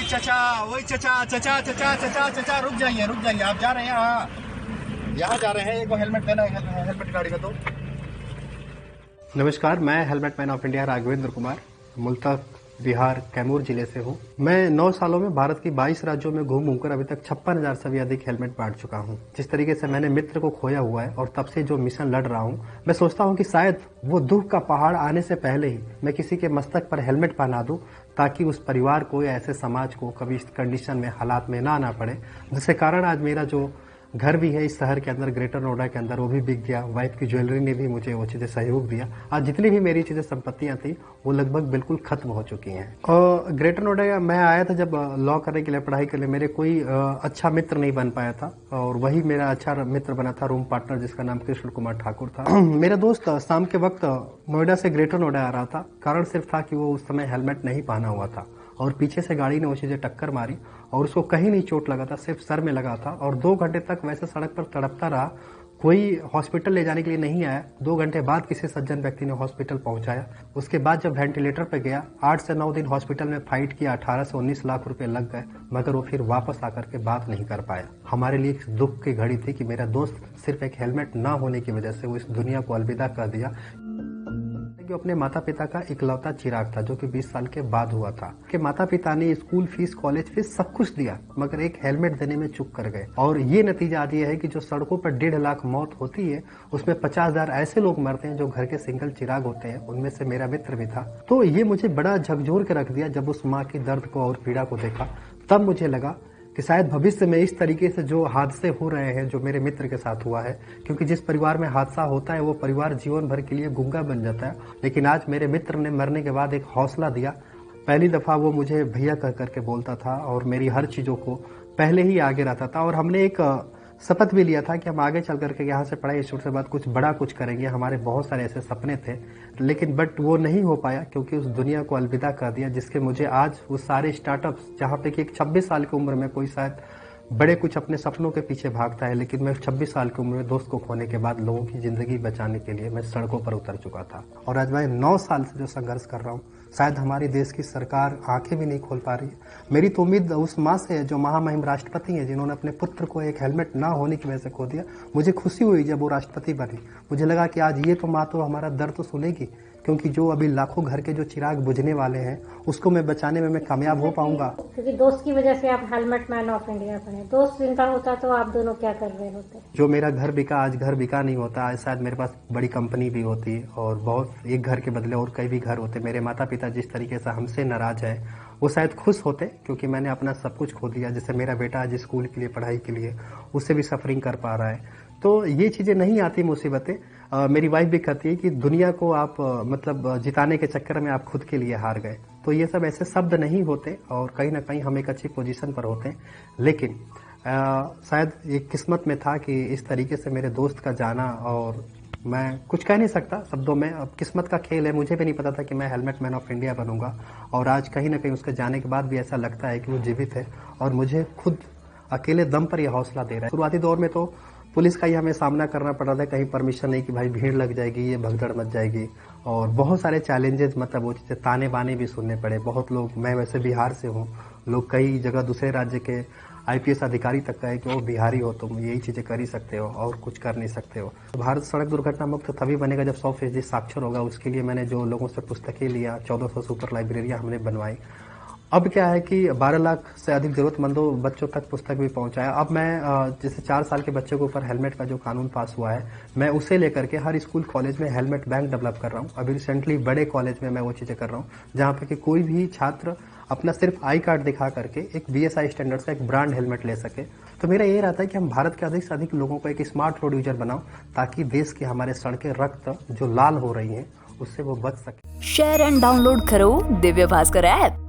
वही चचा चचा चचा चचा चचा रुक जाइए आप जा रहे हैं यहाँ जा रहे हैं। एक हेलमेट लेना है, हेलमेट गाड़ी का। तो नमस्कार, मैं helmet man of India Raghavendra Kumar मूलतः बिहार कैमूर जिले से हूँ। मैं 9 सालों में भारत की 22 राज्यों में घूम घूमकर अभी तक 56,000 से भी अधिक हेलमेट बांट चुका हूँ। जिस तरीके से मैंने मित्र को खोया हुआ है और तब से जो मिशन लड़ रहा हूँ, मैं सोचता हूँ कि शायद वो दुख का पहाड़ आने से पहले ही मैं किसी के मस्तक पर हेलमेट पहना दूं, ताकि उस परिवार को या ऐसे समाज को कभी इस कंडीशन में, हालात में ना आना पड़े, जिसके कारण आज मेरा जो घर भी है इस शहर के अंदर, ग्रेटर नोएडा के अंदर, वो भी बिक गया। वाइफ की ज्वेलरी ने भी मुझे वो चीज़ें सहयोग दिया। आज जितनी भी मेरी चीज़ें, संपत्तियां थी, वो लगभग बिल्कुल खत्म हो चुकी हैं। और ग्रेटर नोएडा मैं आया था जब लॉ करने के लिए, पढ़ाई के लिए, मेरे कोई अच्छा मित्र नहीं बन पाया था और वही मेरा अच्छा मित्र बना था, रूम पार्टनर, जिसका नाम कृष्ण कुमार ठाकुर था। मेरा दोस्त शाम के वक्त नोएडा से ग्रेटर नोएडा आ रहा था। कारण सिर्फ था कि वो उस समय हेलमेट नहीं पहना हुआ था और पीछे से गाड़ी ने वो चीज़ें टक्कर मारी और उसको कहीं नहीं चोट लगा था, सिर्फ सर में लगा था और 2 घंटे तक वैसे सड़क पर तड़पता रहा। कोई हॉस्पिटल ले जाने के लिए नहीं आया। 2 घंटे बाद किसी सज्जन व्यक्ति ने हॉस्पिटल पहुंचाया। उसके बाद जब वेंटिलेटर पे गया, 8 से 9 दिन हॉस्पिटल में फाइट किया, 18 से 19 लाख रुपए लग गए, मगर वो फिर वापस आकर के बात नहीं कर पाया। हमारे लिए एक दुख की घड़ी थी कि मेरा दोस्त सिर्फ एक हेलमेट ना होने की वजह से वो इस दुनिया को अलविदा कर दिया। जो अपने माता पिता का इकलौता चिराग था, जो कि 20 साल के बाद हुआ था, कि माता पिता ने स्कूल फीस, कॉलेज फीस सब कुछ दिया, मगर एक हेलमेट देने में चूक कर गए। और ये नतीजा आज ये है कि जो सड़कों पर 1.5 लाख मौत होती है, उसमें 50,000 ऐसे लोग मरते हैं जो घर के सिंगल चिराग होते हैं। उनमें से मेरा मित्र भी था। तो ये मुझे बड़ा झकझोर के रख दिया। जब उस माँ की दर्द को और पीड़ा को देखा, तब मुझे लगा कि शायद भविष्य में इस तरीके से जो हादसे हो रहे हैं, जो मेरे मित्र के साथ हुआ है, क्योंकि जिस परिवार में हादसा होता है वो परिवार जीवन भर के लिए गूंगा बन जाता है। लेकिन आज मेरे मित्र ने मरने के बाद एक हौसला दिया। पहली दफा वो मुझे भैया कह करके बोलता था और मेरी हर चीजों को पहले ही आगे रहता था। और हमने एक शपथ भी लिया था कि हम आगे चल करके यहाँ से पढ़ाई छोड़ से बाद कुछ बड़ा कुछ करेंगे। हमारे बहुत सारे ऐसे सपने थे, लेकिन बट वो नहीं हो पाया, क्योंकि उस दुनिया को अलविदा कर दिया, जिसके मुझे आज वो सारे स्टार्टअप्स, जहाँ पे कि एक 26 साल की उम्र में कोई शायद बड़े कुछ अपने सपनों के पीछे भागता है, लेकिन मैं 26 साल की उम्र में दोस्त को खोने के बाद लोगों की जिंदगी बचाने के लिए मैं सड़कों पर उतर चुका था। और आज मैं 9 साल से जो संघर्ष कर रहा हूँ, शायद हमारी देश की सरकार आंखें भी नहीं खोल पा रही है। मेरी तो उम्मीद उस माँ से है जो महामहिम राष्ट्रपति हैं, जिन्होंने अपने पुत्र को एक हेलमेट ना होने की वजह से खो दिया। मुझे खुशी हुई जब वो राष्ट्रपति बनी। मुझे लगा कि आज ये तो माँ तो हमारा दर्द तो सुनेगी, क्योंकि जो अभी लाखों घर के जो चिराग बुझने वाले हैं, उसको मैं बचाने में मैं कामयाब हो पाऊंगा। क्योंकि दोस्त की वजह से आप हेलमेट मैन ऑफ इंडिया बने। दोस्त जिंदा होता तो आप दोनों क्या कर रहे होते? जो मेरा घर बिका, आज घर बिका नहीं होता, आज शायद मेरे पास बड़ी कंपनी भी होती और बहुत, एक घर के बदले और कई भी घर होते। मेरे माता पिता जिस तरीके से हमसे नाराज है, वो शायद खुश होते, क्योंकि मैंने अपना सब कुछ खो दिया। जैसे मेरा बेटा आज स्कूल के लिए, पढ़ाई के लिए, उससे भी सफरिंग कर पा रहा है। तो ये चीजें नहीं आती मुसीबतें। मेरी वाइफ भी कहती है कि दुनिया को आप मतलब जिताने के चक्कर में आप खुद के लिए हार गए। तो ये सब ऐसे शब्द नहीं होते और कहीं ना कहीं हम एक अच्छी पोजीशन पर होते हैं। लेकिन शायद ये किस्मत में था कि इस तरीके से मेरे दोस्त का जाना, और मैं कुछ कह नहीं सकता शब्दों में। अब किस्मत का खेल है। मुझे भी नहीं पता था कि मैं हेलमेट मैन ऑफ इंडिया बनूंगा, और आज कहीं ना कहीं उसके जाने के बाद भी ऐसा लगता है कि वो जीवित है और मुझे खुद अकेले दम पर यह हौसला दे रहा है। शुरुआती दौर में तो पुलिस का ही हमें सामना करना पड़ रहा था, कहीं परमिशन नहीं कि भाई भीड़ लग जाएगी, ये भगदड़ मच जाएगी, और बहुत सारे चैलेंजेस, मतलब वो चीज़ें, ताने बाने भी सुनने पड़े। बहुत लोग, मैं वैसे बिहार से हूँ, लोग कई जगह दूसरे राज्य के IPS अधिकारी तक कहे कि वो बिहारी हो, तुम यही चीज़ें कर ही सकते हो और कुछ कर नहीं सकते हो। तो भारत सड़क दुर्घटना मुक्त तभी बनेगा जब 100% साक्षर होगा। उसके लिए मैंने जो लोगों से पुस्तकें लिया, 1400 सुपर लाइब्रेरियाँ हमने बनवाई। अब क्या है कि 12 लाख से अधिक जरूरतमंदों बच्चों तक पुस्तक भी पहुंचाया। अब मैं जैसे 4 साल के बच्चे के ऊपर हेलमेट का जो कानून पास हुआ है, मैं उसे लेकर के हर स्कूल, कॉलेज में हेलमेट बैंक डेवलप कर रहा हूं। अभी रिसेंटली बड़े कॉलेज में मैं वो चीजें कर रहा हूं, जहां पे कि कोई भी छात्र अपना सिर्फ आई कार्ड दिखा करके एक BSI स्टैंडर्ड से एक ब्रांड हेलमेट ले सके। तो मेरा ये रहता है कि हम भारत के अधिक से अधिक लोगों को एक स्मार्ट रोड यूजर बनाओ, ताकि देश की हमारे सड़कें रक्त जो लाल हो रही हैं, उससे वो बच सके। शेयर एंड डाउनलोड करो दिव्य भास्कर ऐप।